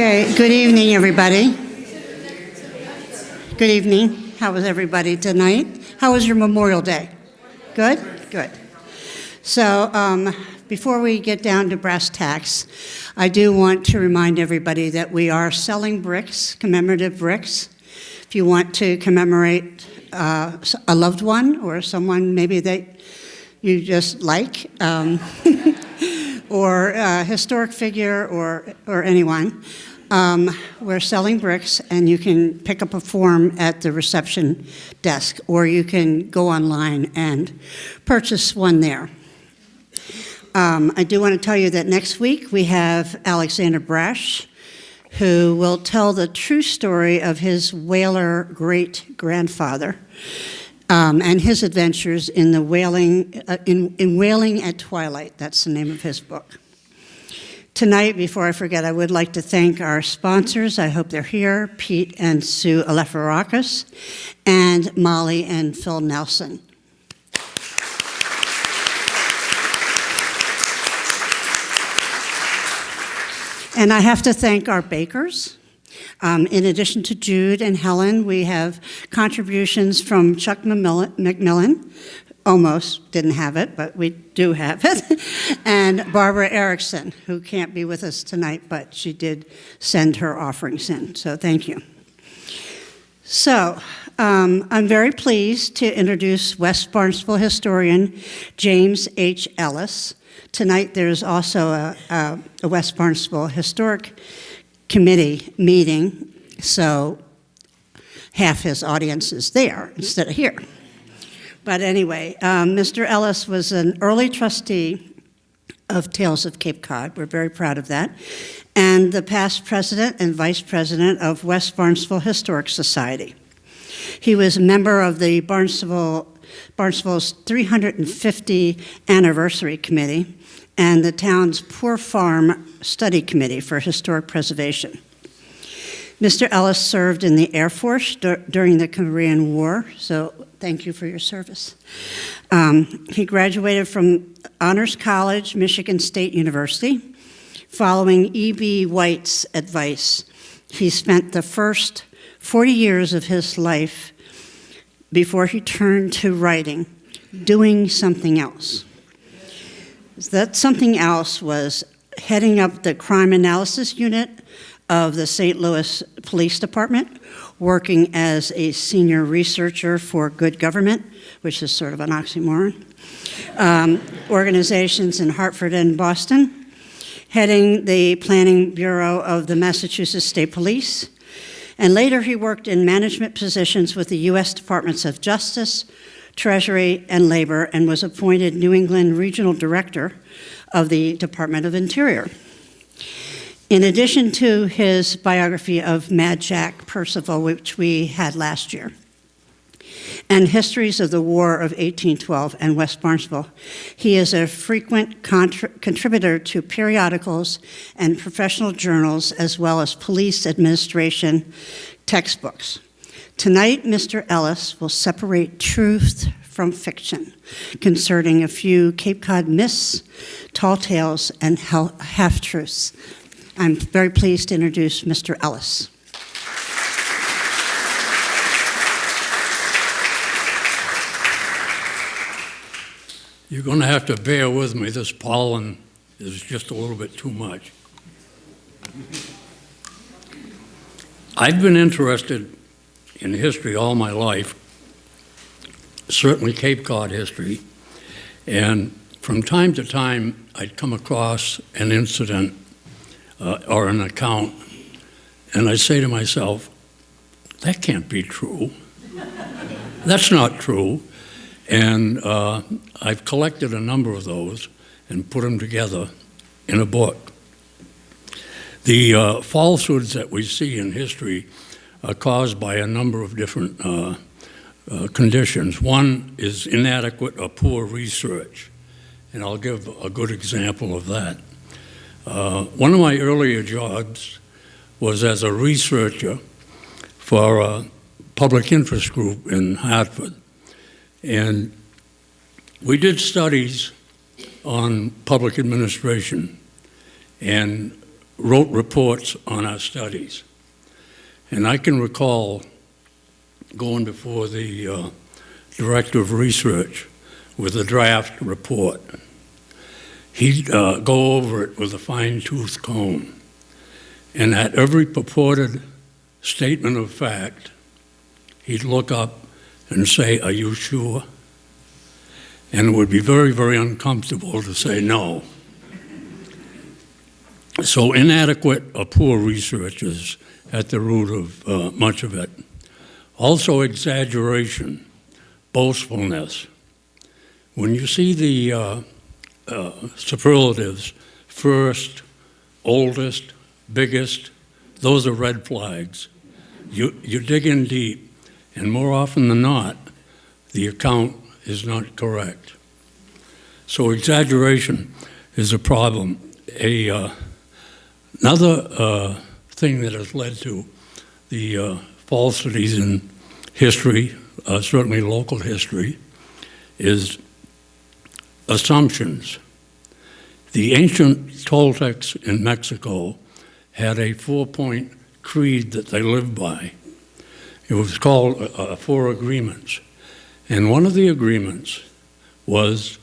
Okay, good evening, everybody. Good evening. How was everybody tonight? How was your Memorial Day? Good? Good. So before we get down to brass tacks, I do want to remind everybody that we are selling bricks, commemorative bricks. If you want to commemorate a loved one or someone maybe that you just like, or a historic figure or anyone, we're selling bricks, and you can pick up a form at the reception desk, or you can go online and purchase one there. I do want to tell you that next week we have Alexander Brash, who will tell the true story of his whaler great-grandfather and his adventures in the whaling at twilight. That's the name of his book. Tonight, before I forget, I would like to thank our sponsors. I hope they're here, Pete and Sue Alefarakis, and Molly and Phil Nelson. And I have to thank our bakers. In addition to Jude and Helen, we have contributions from Chuck McMillan, almost didn't have it, but we do have it, and Barbara Erickson, who can't be with us tonight, but she did send her offerings in, so thank you. So, I'm very pleased to introduce West Barnstable historian James H. Ellis. Tonight there's also a West Barnstable Historic Committee meeting, so half his audience is there instead of here. But anyway, Mr. Ellis was an early trustee of Tales of Cape Cod. We're very proud of that. And the past president and vice president of West Barnstable Historic Society. He was a member of the Barnstable's 350 anniversary committee and the town's Poor Farm Study Committee for Historic Preservation. Mr. Ellis served in the Air Force during the Korean War, so thank you for your service. He graduated from Honors College, Michigan State University. Following E.B. White's advice, he spent the first 40 years of his life before he turned to writing, doing something else. That something else was heading up the crime analysis unit of the St. Louis Police Department, working as a senior researcher for good government, which is sort of an oxymoron, organizations in Hartford and Boston, heading the planning bureau of the Massachusetts State Police, and later he worked in management positions with the U.S. Departments of Justice, Treasury, and Labor, and was appointed New England Regional Director of the Department of Interior. In addition to his biography of Mad Jack Percival, which we had last year, and histories of the War of 1812 and West Barnstable, he is a frequent contributor to periodicals and professional journals, as well as police administration textbooks. Tonight, Mr. Ellis will separate truth from fiction concerning a few Cape Cod myths, tall tales, and half-truths. I'm very pleased to introduce Mr. Ellis. You're going to have to bear with me. This pollen is just a little bit too much. I've been interested in history all my life, certainly Cape Cod history, and from time to time I'd come across an incident or an account, and I say to myself, that can't be true. That's not true. And I've collected a number of those and put them together in a book. The falsehoods that we see in history are caused by a number of different conditions. One is inadequate or poor research, and I'll give a good example of that. One of my earlier jobs was as a researcher for a public interest group in Hartford. And we did studies on public administration and wrote reports on our studies. And I can recall going before the Director of Research with a draft report. He'd go over it with a fine-tooth comb, and at every purported statement of fact, he'd look up and say, "Are you sure?" And it would be very, very uncomfortable to say no. So inadequate or poor research is at the root of much of it. Also exaggeration, boastfulness. When you see the superlatives, first, oldest, biggest, those are red flags. You dig in deep, and more often than not, the account is not correct. So exaggeration is a problem. Another thing that has led to the falsities in history, certainly local history, is assumptions. The ancient Toltecs in Mexico had a 4-point creed that they lived by. It was called 4 Agreements. And one of the agreements was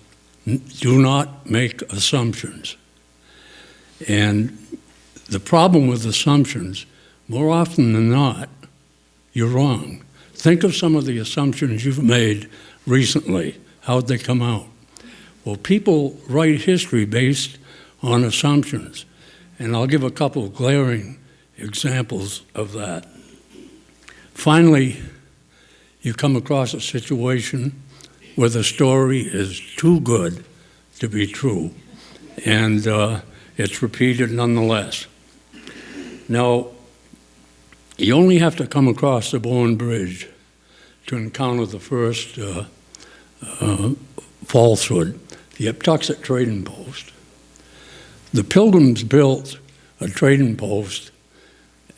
do not make assumptions. And the problem with assumptions, more often than not, you're wrong. Think of some of the assumptions you've made recently. How'd they come out? Well, people write history based on assumptions. And I'll give a couple of glaring examples of that. Finally, you come across a situation where the story is too good to be true, and it's repeated nonetheless. Now, you only have to come across the Bourne Bridge to encounter the first falsehood, the Eptuxet Trading Post. The Pilgrims built a trading post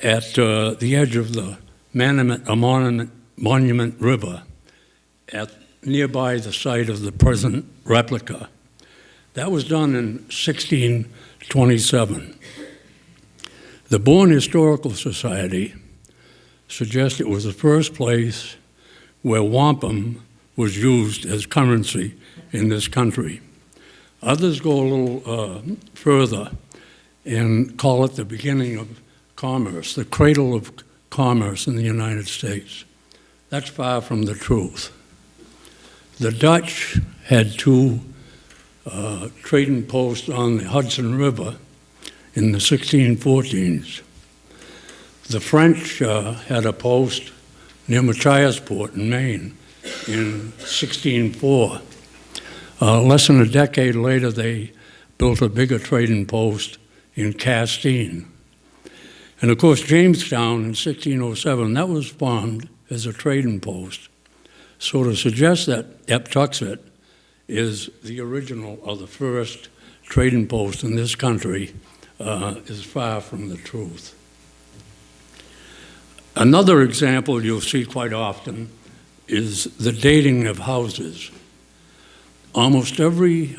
at the edge of the Monument River, at nearby the site of the present replica. That was done in 1627. The Bourne Historical Society suggests it was the first place where wampum was used as currency in this country. Others go a little further and call it the beginning of commerce, the cradle of commerce in the United States. That's far from the truth. The Dutch had 2 trading posts on the Hudson River in the 1614s. The French had a post near Machiasport in Maine in 1604. Less than a decade later, they built a bigger trading post in Castine. And of course, Jamestown in 1607, that was formed as a trading post. So to suggest that Eptuxet is the original or the first trading post in this country is far from the truth. Another example you'll see quite often is the dating of houses. Almost every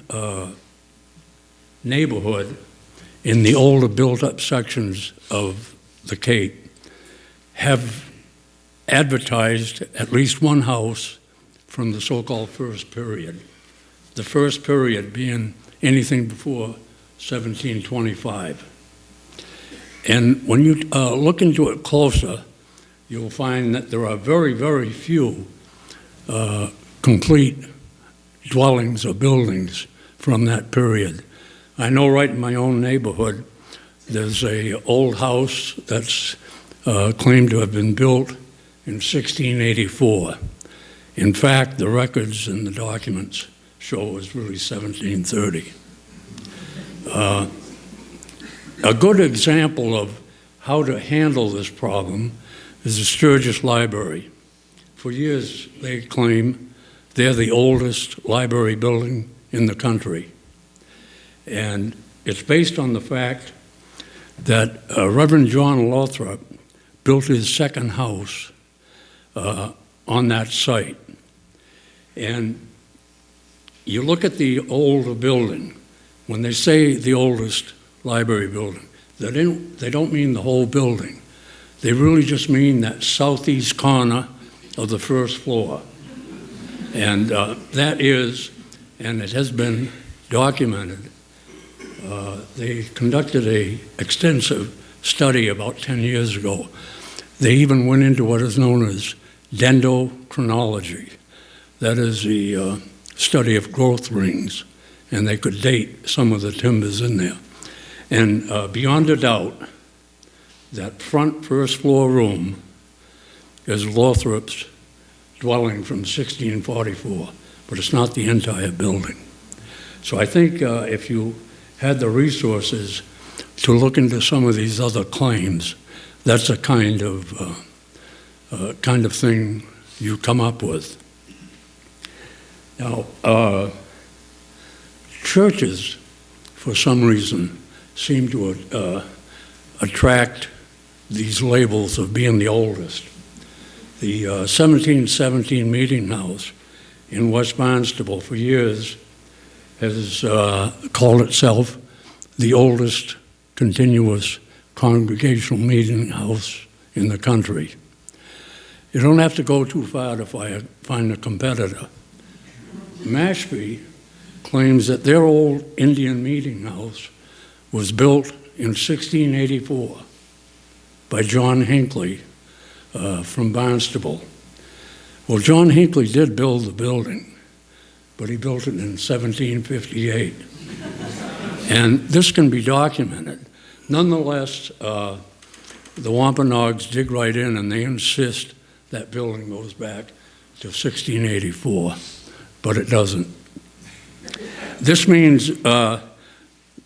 neighborhood in the older built-up sections of the Cape have advertised at least one house from the so-called first period. The first period being anything before 1725. And when you look into it closer, you'll find that there are very, very few complete dwellings or buildings from that period. I know right in my own neighborhood, there's an old house that's claimed to have been built in 1684. In fact, the records and the documents show it was really 1730. A good example of how to handle this problem is the Sturgis Library. For years, they claim they're the oldest library building in the country. And it's based on the fact that Reverend John Lothrop built his second house on that site. And you look at the older building, when they say the oldest library building, They don't mean the whole building. They really just mean that southeast corner of the first floor. And that is, and it has been documented, they conducted an extensive study about 10 years ago. They even went into what is known as dendrochronology. That is the study of growth rings, and they could date some of the timbers in there. And beyond a doubt, that front first floor room is Lothrop's dwelling from 1644, but it's not the entire building. So I think if you had the resources to look into some of these other claims, that's a kind of thing you come up with. Now, churches, for some reason, seem to attract these labels of being the oldest. The 1717 Meeting House in West Barnstable for years has called itself the oldest continuous congregational meeting house in the country. You don't have to go too far to find a competitor. Mashpee claims that their old Indian meeting house was built in 1684 by John Hinckley from Barnstable. Well, John Hinckley did build the building, but he built it in 1758. And this can be documented. Nonetheless, the Wampanoags dig right in and they insist that building goes back to 1684, but it doesn't. This means that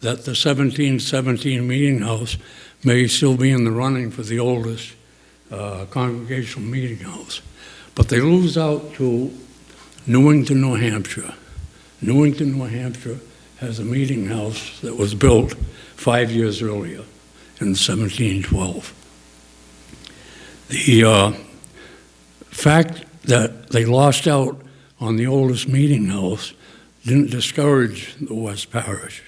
the 1717 Meeting House may still be in the running for the oldest congregational meeting house, but they lose out to Newington, New Hampshire. Newington, New Hampshire has a meeting house that was built 5 years earlier in 1712. The fact that they lost out on the oldest meeting house didn't discourage the West Parish.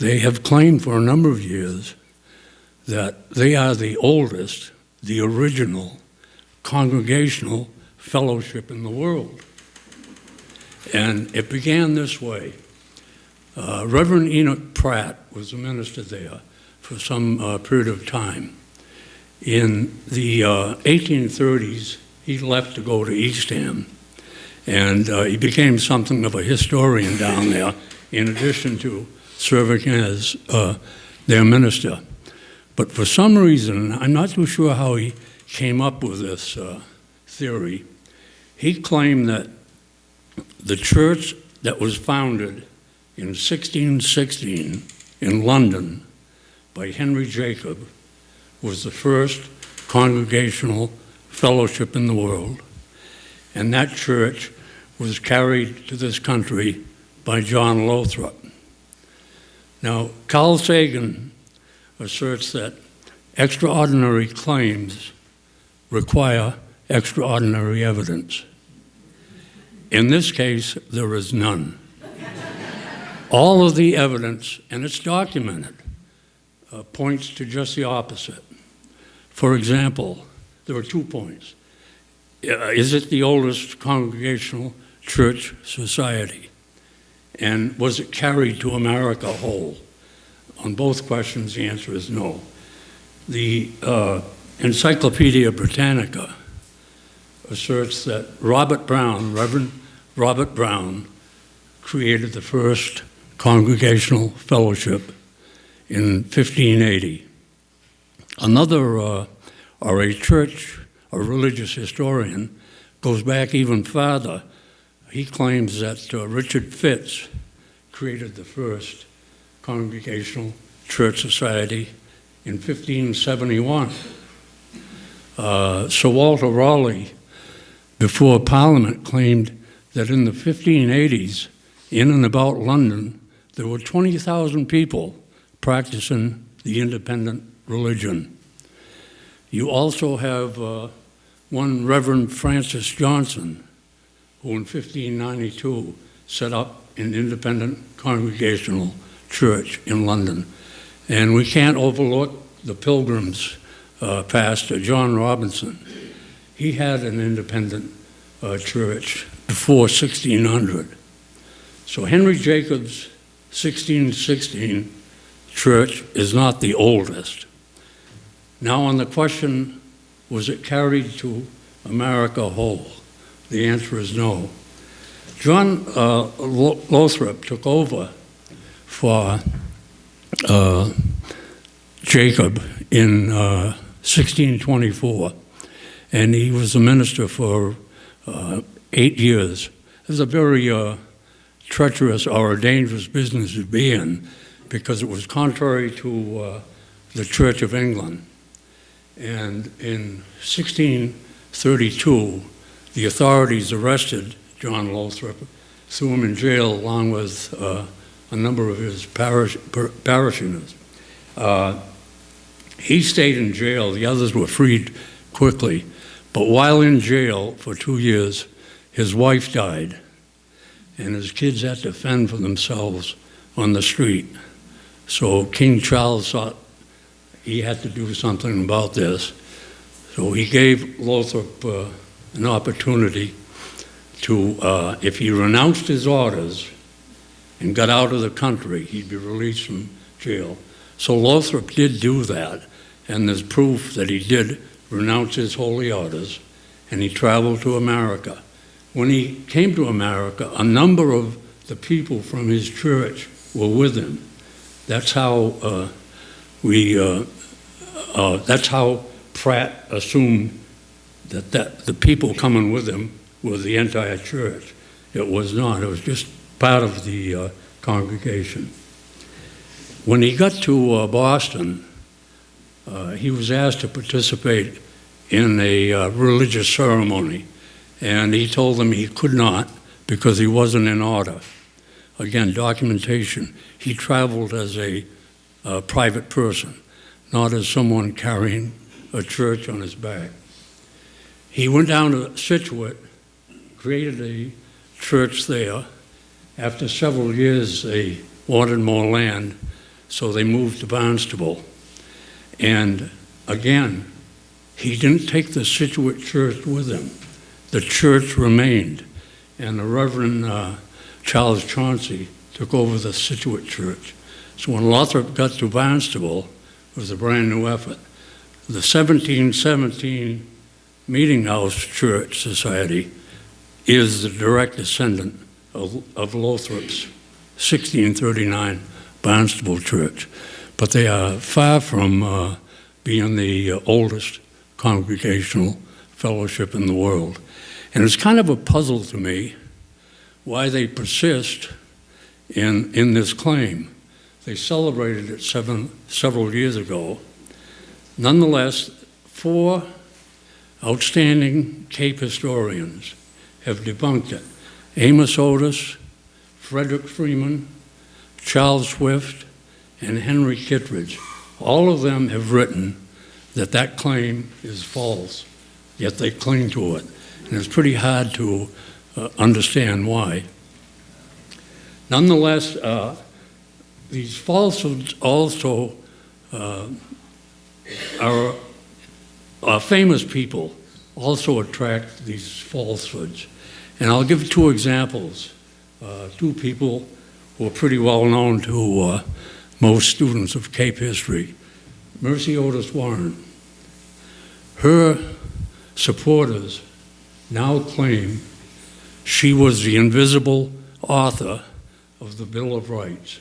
They have claimed for a number of years that they are the oldest, the original congregational fellowship in the world. And it began this way. Reverend Enoch Pratt was a minister there for some period of time. In the 1830s, he left to go to Eastham, and he became something of a historian down there, in addition to serving as their minister. But for some reason, I'm not too sure how he came up with this theory. He claimed that the church that was founded in 1616 in London by Henry Jacob was the first congregational fellowship in the world, and that church was carried to this country by John Lothrop. Now, Carl Sagan asserts that extraordinary claims require extraordinary evidence. In this case, there is none. All of the evidence, and it's documented, points to just the opposite. For example, there are 2 points. Is it the oldest congregational church society? And was it carried to America whole? On both questions, the answer is no. The Encyclopedia Britannica asserts that Reverend Robert Brown, created the first congregational fellowship in 1580. Another, or a religious historian, goes back even farther. He claims that Richard Fitz created the first congregational church society in 1571. Sir Walter Raleigh, before Parliament, claimed that in the 1580s, in and about London, there were 20,000 people practicing the independent religion. You also have one Reverend Francis Johnson, who in 1592 set up an independent congregational church in London. And we can't overlook the Pilgrims pastor, John Robinson. He had an independent church before 1600. So Henry Jacobs' 1616 church is not the oldest. Now on the question, was it carried to America whole? The answer is no. John Lothrop took over for Jacob in 1624, and he was a minister for 8 years. It was a very treacherous or a dangerous business to be in, because it was contrary to the Church of England. And in 1632, the authorities arrested John Lothrop, threw him in jail along with a number of his parishioners. He stayed in jail. The others were freed quickly. But while in jail for 2 years, his wife died, and his kids had to fend for themselves on the street. So King Charles thought he had to do something about this. So he gave Lothrop an opportunity to, if he renounced his orders and got out of the country, he'd be released from jail. So Lothrop did do that, and there's proof that he did renounce his holy orders, and he traveled to America. When he came to America, a number of the people from his church were with him. That's how that's how Pratt assumed that the people coming with him were the entire church. It was not. It was just part of the congregation. When he got to Boston, he was asked to participate in a religious ceremony, and he told them he could not because he wasn't in order. Again, documentation. He traveled as a private person, not as someone carrying a church on his back. He went down to Scituate, created a church there. After several years, they wanted more land, so they moved to Barnstable. And again, he didn't take the Scituate church with him. The church remained, and the Reverend Charles Chauncey took over the Scituate church. So when Lothrop got to Barnstable, it was a brand new effort. The 1717 Meeting House Church Society is the direct descendant of Lothrop's 1639 Barnstable Church. But they are far from being the oldest congregational fellowship in the world. And it's kind of a puzzle to me why they persist in this claim. They celebrated it several years ago. Nonetheless, 4 outstanding Cape historians have debunked it. Amos Otis, Frederick Freeman, Charles Swift, and Henry Kittredge. All of them have written that that claim is false, yet they cling to it. And it's pretty hard to understand why. Nonetheless, these falsehoods also are famous people also attract these falsehoods. And I'll give 2 examples. 2 people who are pretty well known to most students of Cape history. Mercy Otis Warren. Her supporters now claim she was the invisible author of the Bill of Rights.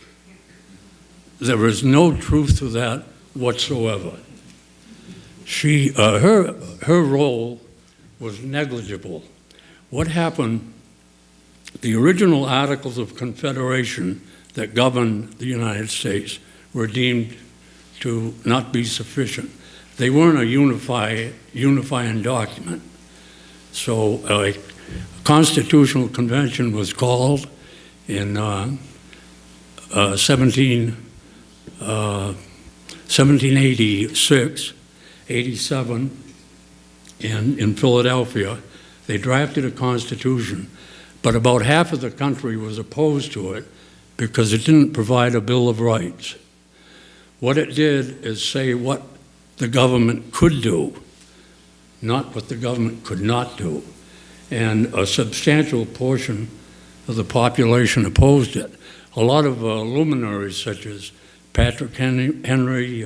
There is no truth to that whatsoever. Her role was negligible. What happened, the original Articles of Confederation that governed the United States were deemed to not be sufficient. They weren't a unifying document. So a constitutional convention was called in 1786, 87, in Philadelphia. They drafted a constitution, but about half of the country was opposed to it because it didn't provide a Bill of Rights. What it did is say what the government could do, not what the government could not do. And a substantial portion of the population opposed it. A lot of luminaries such as Patrick Henry,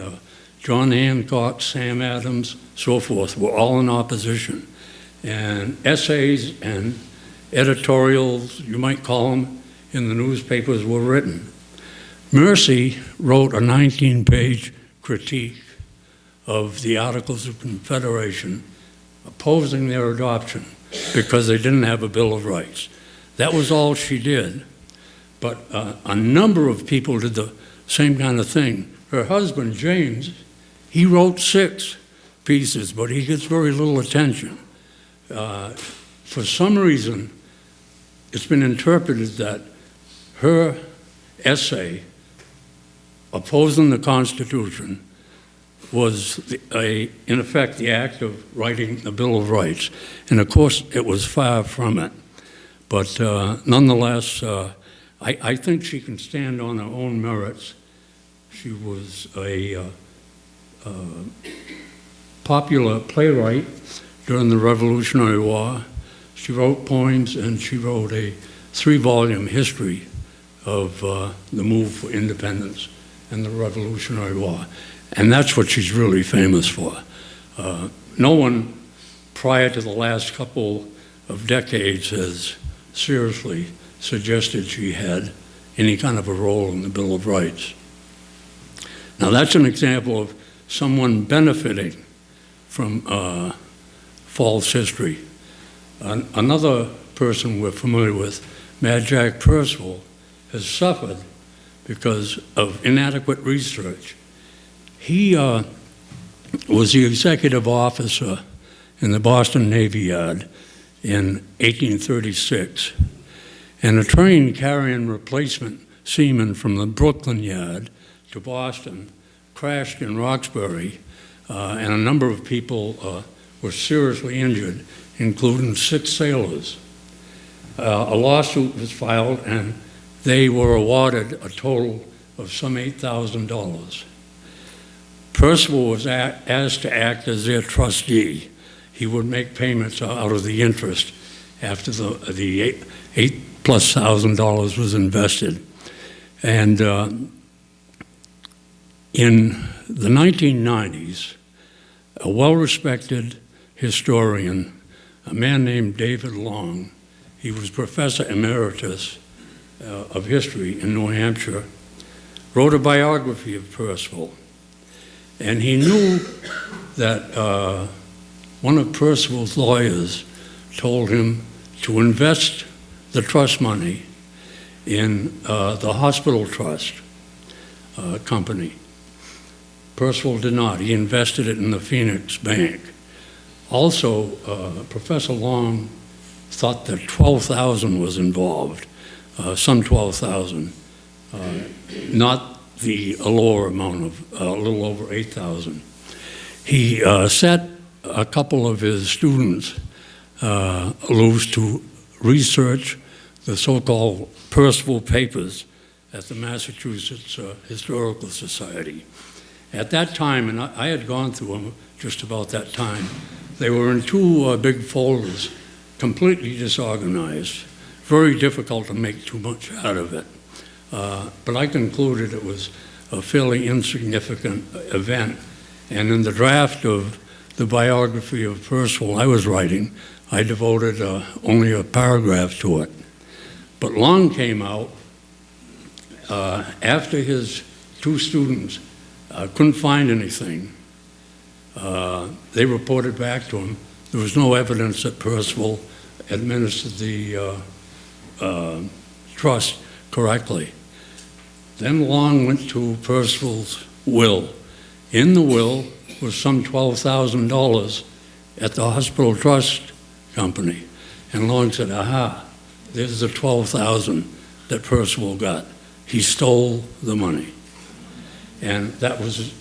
John Hancock, Sam Adams, so forth, were all in opposition. And essays and editorials, you might call them, in the newspapers were written. Mercy wrote a 19-page critique of the Articles of Confederation opposing their adoption because they didn't have a Bill of Rights. That was all she did. But a number of people did the same kind of thing. Her husband, James, he wrote 6 pieces, but he gets very little attention. For some reason, it's been interpreted that her essay opposing the Constitution was, in effect, the act of writing the Bill of Rights. And of course, it was far from it. But nonetheless, I think she can stand on her own merits. She was a popular playwright during the Revolutionary War. She wrote poems, and she wrote a 3-volume history of the move for independence and the Revolutionary War. And that's what she's really famous for. No one prior to the last couple of decades has seriously suggested she had any kind of a role in the Bill of Rights. Now that's an example of someone benefiting from false history. Another person we're familiar with, Mad Jack Percival, has suffered because of inadequate research. He was the executive officer in the Boston Navy Yard in 1836, and a train carrying replacement seamen from the Brooklyn Yard to Boston crashed in Roxbury, and a number of people were seriously injured, including 6 sailors. A lawsuit was filed, and they were awarded a total of some $8,000. Percival was asked to act as their trustee. He would make payments out of the interest after the $8,000+ was invested. And in the 1990s, a well-respected historian, a man named David Long, he was professor emeritus of history in New Hampshire, wrote a biography of Percival. And he knew that one of Percival's lawyers told him to invest the trust money in the hospital trust company. Percival did not. He invested it in the Phoenix Bank. Also, Professor Long thought that 12,000 was involved, some 12,000, not the lower amount of a little over 8,000. He set a couple of his students loose to research the so-called Percival Papers at the Massachusetts Historical Society. At that time, and I had gone through them just about that time, they were in 2 big folders, completely disorganized, very difficult to make too much out of it. But I concluded it was a fairly insignificant event. And in the draft of the biography of Percival I was writing, I devoted only a paragraph to it. But Long came out after his 2 students couldn't find anything. They reported back to him. There was no evidence that Percival administered the trust correctly. Then Long went to Percival's will. In the will was some $12,000 at the hospital trust company. And Long said, aha, there's the $12,000 that Percival got. He stole the money. And that was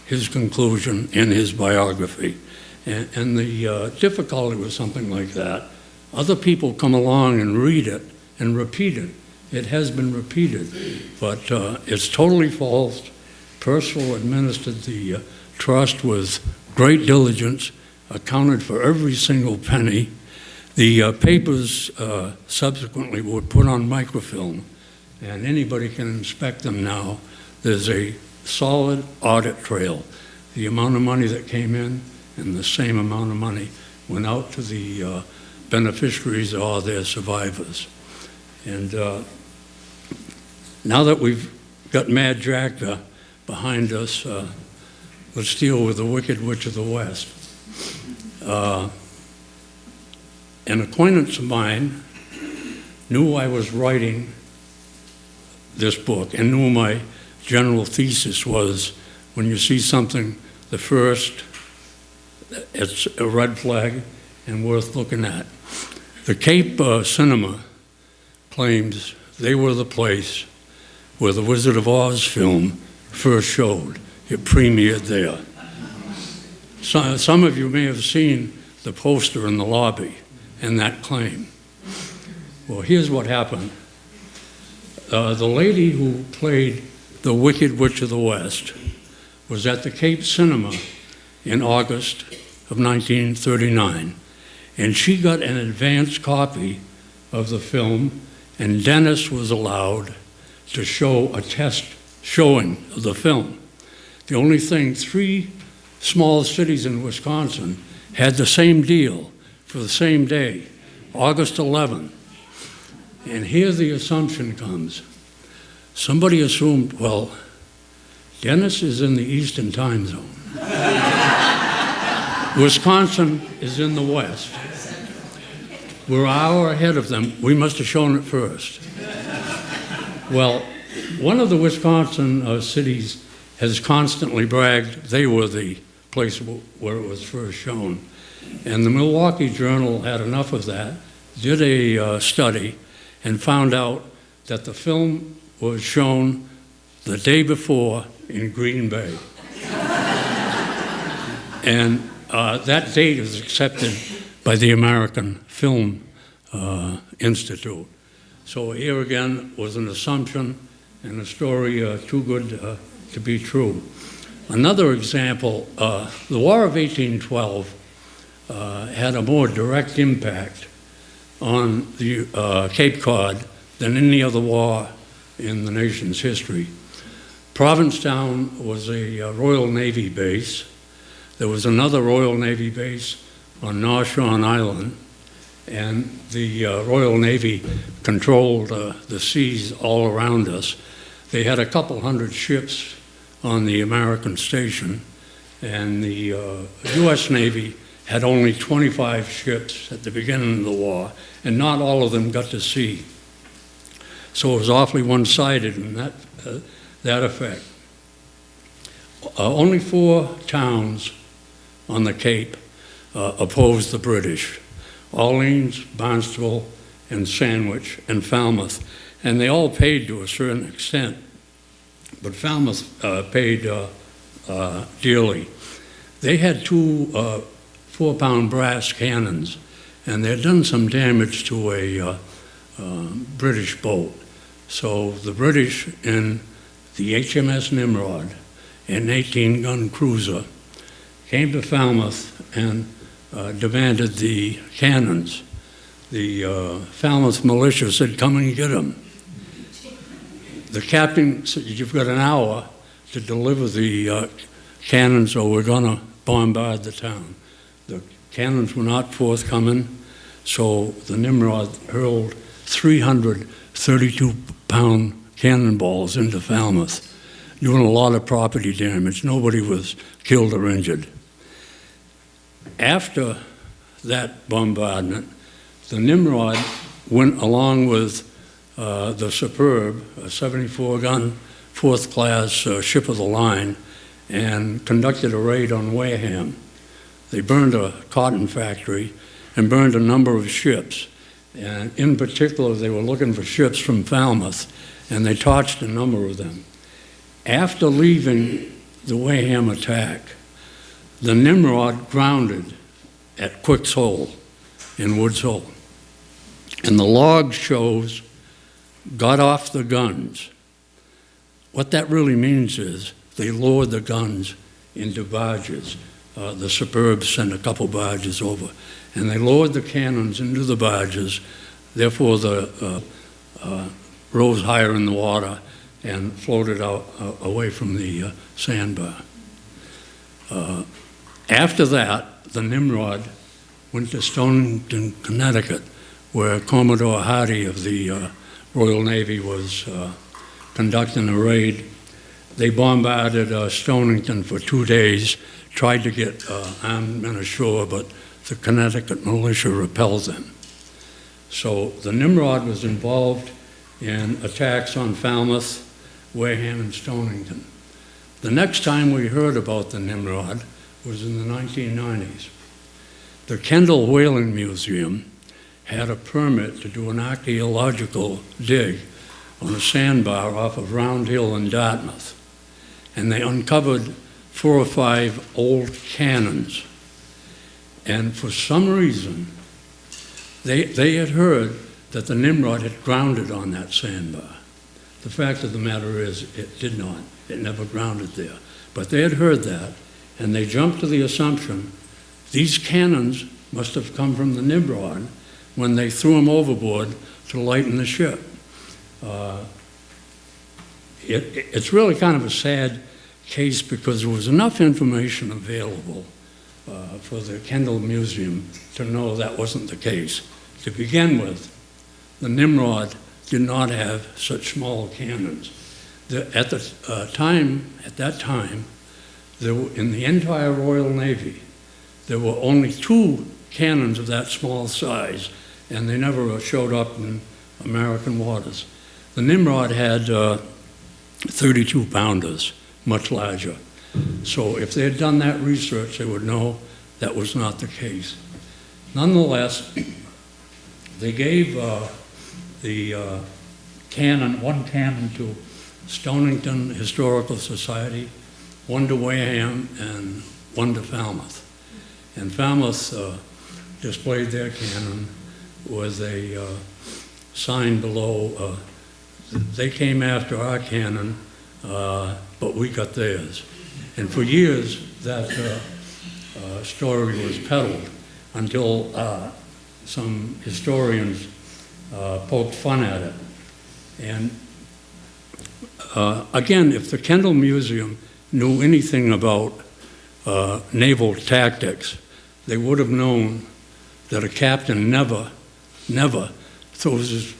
his conclusion in his biography. And the difficulty with something like that, other people come along and read it and repeat it. It has been repeated, but it's totally false. Percival administered the trust with great diligence, accounted for every single penny. The papers subsequently were put on microfilm, and anybody can inspect them now. There's a solid audit trail. The amount of money that came in and the same amount of money went out to the beneficiaries or their survivors. And now that we've got Mad Jack behind us, let's deal with the Wicked Witch of the West. An acquaintance of mine knew I was writing this book and knew my general thesis was, when you see something the first, it's a red flag and worth looking at. The Cape Cinema claims they were the place where the Wizard of Oz film first showed. It premiered there. So, some of you may have seen the poster in the lobby and that claim. Well, here's what happened. The lady who played the Wicked Witch of the West was at the Cape Cinema in August of 1939, and she got an advance copy of the film, and Dennis was allowed to show a test showing of the film. The only thing, 3 small cities in Wisconsin had the same deal for the same day, August 11. And here the assumption comes. Somebody assumed, well, Dennis is in the Eastern time zone. Wisconsin is in the West. We're an hour ahead of them. We must have shown it first. Well, one of the Wisconsin cities has constantly bragged they were the place where it was first shown. And the Milwaukee Journal had enough of that, did a study, and found out that the film was shown the day before in Green Bay. And that date is accepted by the American Film Institute. So here again was an assumption and a story too good to be true. Another example, the War of 1812 had a more direct impact on the Cape Cod than any other war in the nation's history. Provincetown was a Royal Navy base. There was another Royal Navy base on North Shore Island, and the Royal Navy controlled the seas all around us. They had a couple hundred ships on the American station, and the U.S. Navy had only 25 ships at the beginning of the war, and not all of them got to sea. So it was awfully one-sided in that effect. Only 4 towns on the Cape opposed the British: Orleans, Barnstable, and Sandwich, and Falmouth. And they all paid to a certain extent, but Falmouth paid dearly. They had 2 4-pound brass cannons, and they had done some damage to a British boat. So the British in the HMS Nimrod, an 18-gun cruiser, came to Falmouth and demanded the cannons. The Falmouth militia said, "Come and get them." The captain said, "You've got an hour to deliver the cannons or we're going to bombard the town." The cannons were not forthcoming, so the Nimrod hurled 300 32-pound cannonballs into Falmouth, doing a lot of property damage. Nobody was killed or injured. After that bombardment, the Nimrod went along with the Superb, a 74-gun, 4th-class ship of the line, and conducted a raid on Wareham. They burned a cotton factory and burned a number of ships. And in particular, they were looking for ships from Falmouth, and they torched a number of them. After leaving the Wareham attack, the Nimrod grounded at Quick's Hole in Woods Hole. And the log shows got off the guns. What that really means is they lowered the guns into barges. The Superbs sent a couple barges over, and they lowered the cannons into the barges. Therefore, the rose higher in the water and floated out away from the sandbar. After that, the Nimrod went to Stonington, Connecticut, where Commodore Hardy of the Royal Navy was conducting a raid. They bombarded Stonington for 2 days, tried to get armed men ashore, but the Connecticut militia repelled them. So the Nimrod was involved in attacks on Falmouth, Wareham, and Stonington. The next time we heard about the Nimrod was in the 1990s. The Kendall Whaling Museum had a permit to do an archaeological dig on a sandbar off of Round Hill in Dartmouth. And they uncovered 4 or 5 old cannons. And for some reason, they had heard that the Nimrod had grounded on that sandbar. The fact of the matter is, it did not. It never grounded there. But they had heard that, and they jumped to the assumption these cannons must have come from the Nimrod when they threw them overboard to lighten the ship. It's really kind of a sad case because there was enough information available for the Kendall Museum to know that wasn't the case. To begin with, the Nimrod did not have such small cannons. At that time, in the entire Royal Navy, there were only 2 cannons of that small size, and they never showed up in American waters. The Nimrod had 32-pounders, much larger. So if they had done that research, they would know that was not the case. Nonetheless, they gave the one cannon to Stonington Historical Society, one to Wareham, and one to Falmouth. And Falmouth displayed their cannon with a sign below, they came after our cannon, but we got theirs. And for years, that story was peddled until some historians poked fun at it. And again, if the Kendall Museum knew anything about naval tactics, they would have known that a captain never throws his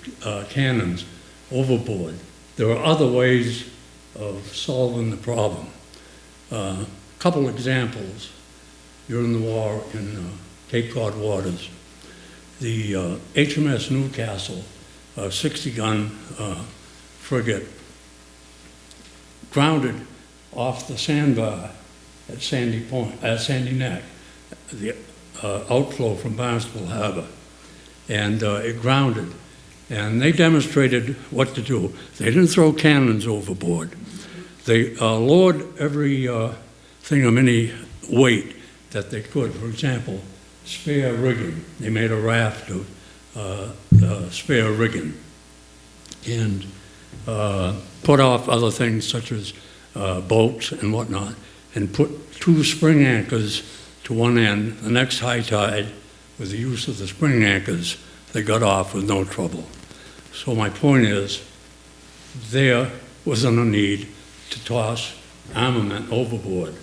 cannons overboard. There are other ways of solving the problem. A couple examples during the war in Cape Cod waters. The HMS Newcastle, a 60-gun frigate, grounded off the sandbar at Sandy Neck, the outflow from Barnstable Harbor, and it grounded. And they demonstrated what to do. They didn't throw cannons overboard. They lowered every thing of any weight that they could. For example, spare rigging. They made a raft of spare rigging and put off other things such as boats and whatnot, and put 2 spring anchors to one end. The next high tide, with the use of the spring anchors, they got off with no trouble. So my point is, there wasn't a need to toss armament overboard.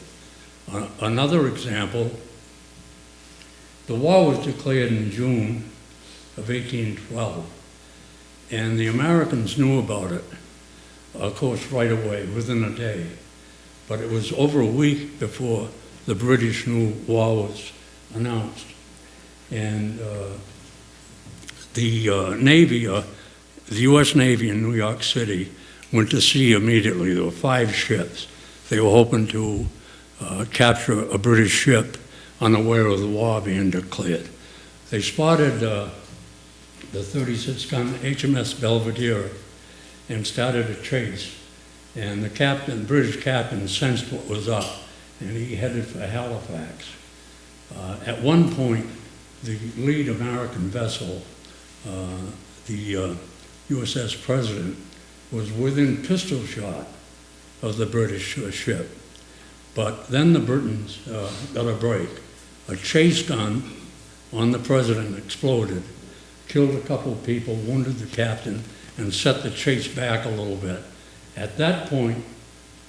Another example, the war was declared in June of 1812, and the Americans knew about it, of course, right away, within a day. But it was over a week before the British knew war was announced. And the Navy, the U.S. Navy in New York City went to sea immediately. There were 5 ships. They were hoping to capture a British ship unaware of the war being declared. They spotted the 36-gun HMS Belvedere and started a chase. And the British captain sensed what was up, and he headed for Halifax. At one point, the lead American vessel, the USS President, was within pistol shot of the British ship. But then the Britons got a break. A chase gun on the president exploded, killed a couple of people, wounded the captain, and set the chase back a little bit. At that point,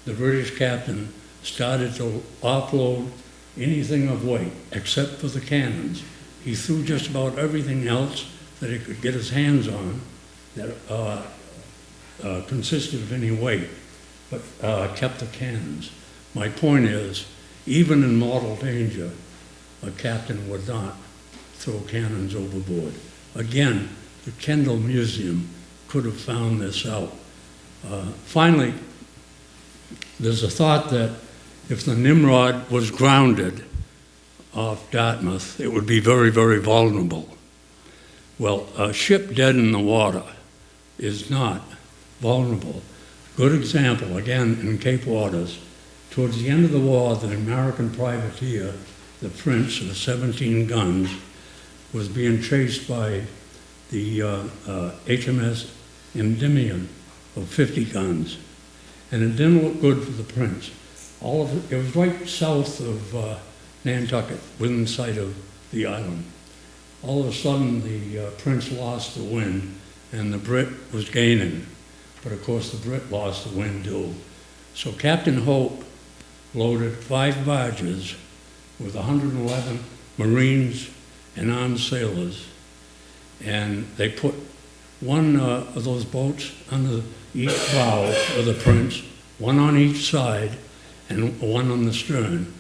the British captain started to offload anything of weight except for the cannons. He threw just about everything else that he could get his hands on that consisted of any weight, but kept the cannons. My point is, even in mortal danger, a captain would not throw cannons overboard. Again, the Kendall Museum could have found this out. Finally, there's a thought that if the Nimrod was grounded off Dartmouth, it would be very, very vulnerable. Well, a ship dead in the water is not vulnerable. Good example, again, in Cape Waters. Towards the end of the war, the American privateer, the Prince, with 17 guns, was being chased by the HMS Endymion of 50 guns. And it didn't look good for the Prince. It was right south of Nantucket, within sight of the island. All of a sudden, the Prince lost the wind, and the Brit was gaining. But of course, the Brit lost the wind too. So Captain Hope loaded 5 barges with 111 Marines and armed sailors, and they put one of those boats under each bow of the Prince, one on each side, and one on the stern.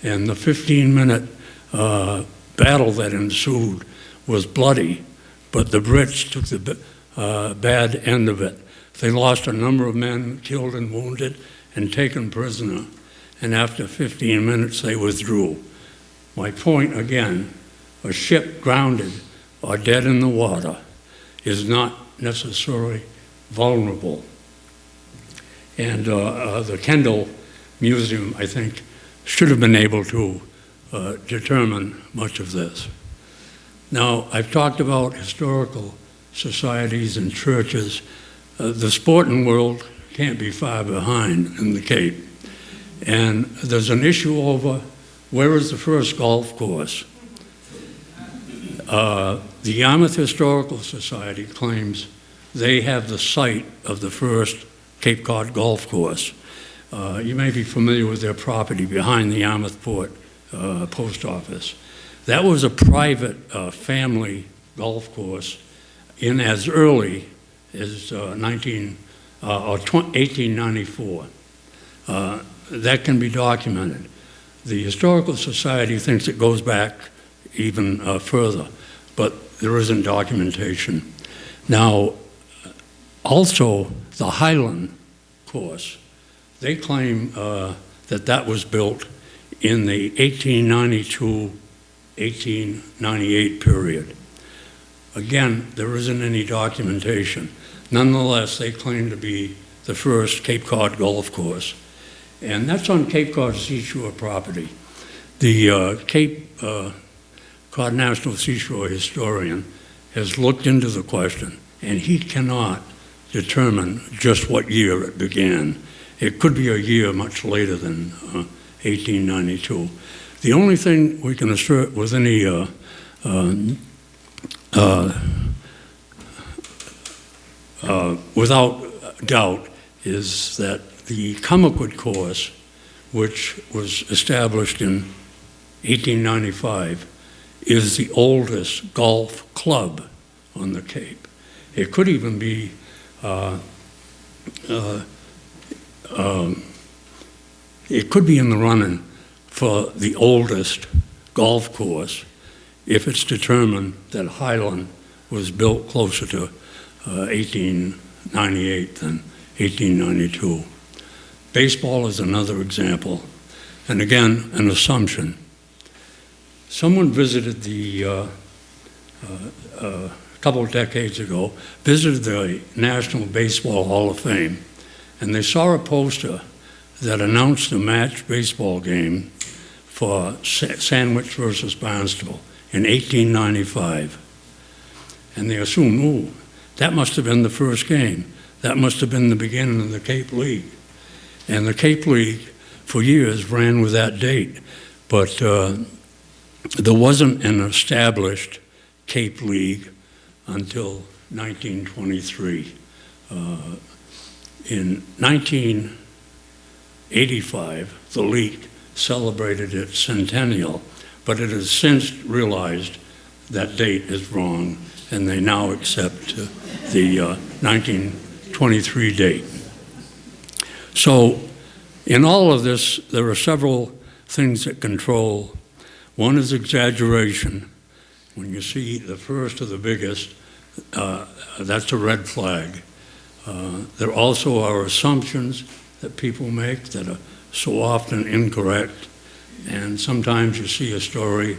And the 15-minute battle that ensued was bloody, but the Brits took the bad end of it. They lost a number of men killed and wounded and taken prisoner, and after 15 minutes they withdrew. My point again, a ship grounded or dead in the water is not necessarily vulnerable. And the Kendall Museum, I think, should have been able to determine much of this. Now, I've talked about historical societies and churches. The sporting world can't be far behind in the Cape. And there's an issue over where is the first golf course. The Yarmouth Historical Society claims they have the site of the first Cape Cod golf course. You may be familiar with their property behind the Yarmouth Port post office. That was a private family golf course in as early as 1894. That can be documented. The Historical Society thinks it goes back even further, but there isn't documentation. Now, also the Highland course, they claim that that was built in the 1892-1898 period. Again, there isn't any documentation. Nonetheless, they claim to be the first Cape Cod golf course. And that's on Cape Cod seashore property. The Cape Cod National Seashore historian has looked into the question, and he cannot determine just what year it began. It could be a year much later than 1892. The only thing we can assert with any without doubt is that the Comaquid course, which was established in 1895, is the oldest golf club on the Cape. It could even be it could be in the running for the oldest golf course if it's determined that Highland was built closer to 1898 than 1892. Baseball is another example, and again, an assumption. Someone visited a couple of decades ago, visited the National Baseball Hall of Fame, and they saw a poster that announced a match baseball game for Sandwich versus Barnstable in 1895. And they assumed, ooh, that must have been the first game. That must have been the beginning of the Cape League. And the Cape League, for years, ran with that date. But there wasn't an established Cape League until 1923. In 1985, the league celebrated its centennial, but it has since realized that date is wrong, and they now accept the 1923 date. So in all of this, there are several things that control. One is exaggeration. When you see the first or the biggest, that's a red flag. There also are assumptions that people make that are so often incorrect, and sometimes you see a story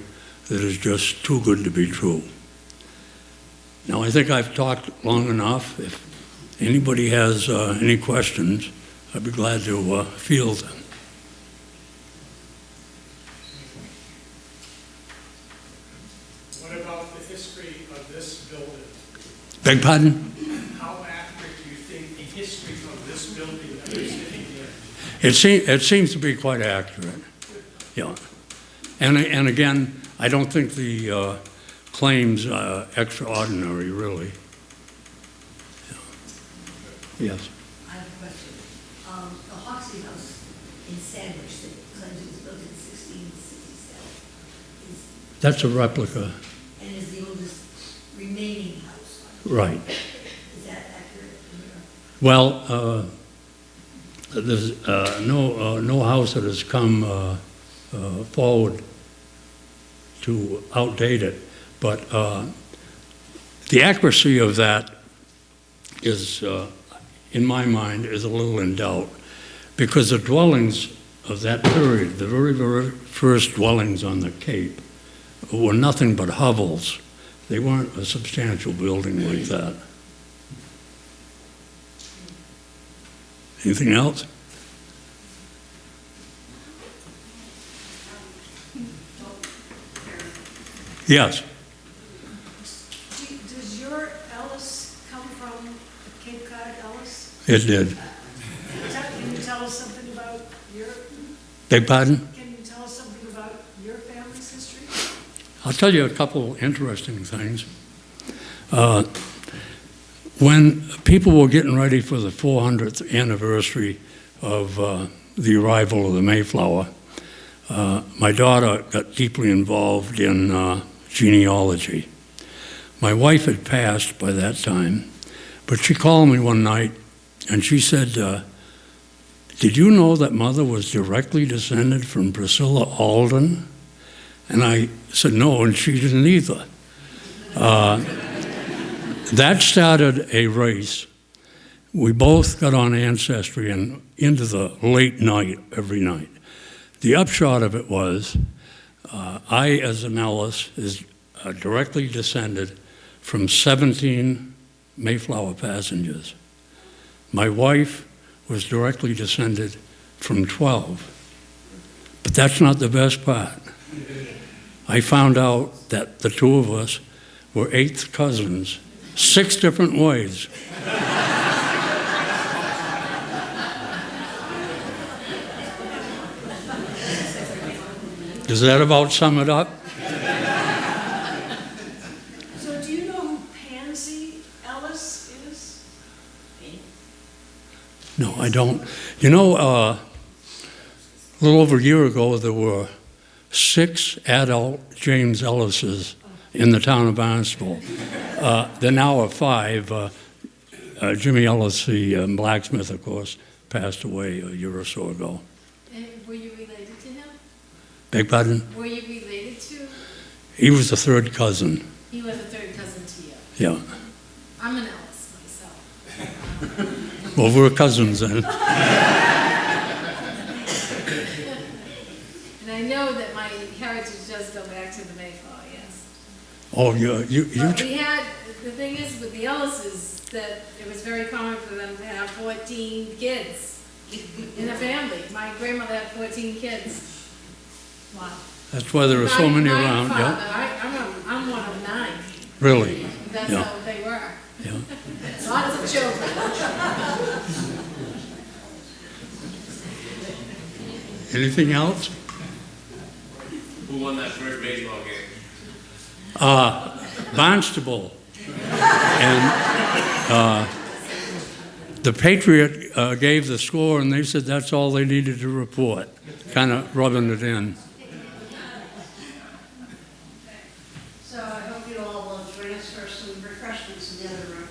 that is just too good to be true. Now, I think I've talked long enough. If anybody has any questions, I'd be glad to field them. What about the history of this building? Beg pardon? How accurate do you think the history of this building that we're sitting here? It seems to be quite accurate. Yeah. And again, I don't think the claims are extraordinary, really. Yeah. Yes. I have a question. The Hoxie House in Sandwich that claims it was built in 1667 is, That's a replica. and is the oldest remaining house. Right. Is that accurate? Well, there's no house that has come forward to outdate it, but the accuracy of that is, in my mind, is a little in doubt, because the dwellings of that period, the very, very first dwellings on the Cape, were nothing but hovels. They weren't a substantial building like that. Anything else? Yes. Does your Ellis come from Cape Cod Ellis? It did. Can you tell us something about your, Beg pardon? can you tell us something about your family's history? I'll tell you a couple interesting things. When people were getting ready for the 400th anniversary of the arrival of the Mayflower, my daughter got deeply involved in genealogy. My wife had passed by that time, but she called me one night and she said, did you know that Mother was directly descended from Priscilla Alden? And I said no, and she didn't either. That started a race. We both got on Ancestry and into the late night every night. The upshot of it was, I, as an Ellis, is directly descended from 17 Mayflower passengers. My wife was directly descended from 12. But that's not the best part. I found out that the two of us were eighth cousins, 6 different ways. Does that about sum it up? So do you know who Pansy Ellis is? No, I don't. You know, a little over a year ago, there were 6 adult James Ellises in the town of Barnstable. There now are 5. Jimmy Ellis, the blacksmith, of course, passed away a year or so ago. And were you related to him? Beg pardon? Were you related to? He was the 3rd cousin. He was a third cousin to you. Yeah. I'm an Ellis myself. Well, we're cousins then. And I know that my heritage does go back to the Mayflower, yes. Oh, But we had, the thing is with the Ellises, that it was very common for them to have 14 kids in a family. My grandmother had 14 kids. Wow. That's why there are so many My around. father, Yeah. I'm one of 9. Really? That's Yeah. how they were. Yeah. Lots of children. Anything else? Who won that first baseball game? Barnstable. And the Patriot gave the score, and they said that's all they needed to report, kind of rubbing it in. So I hope you all will join us for some refreshments in the other room.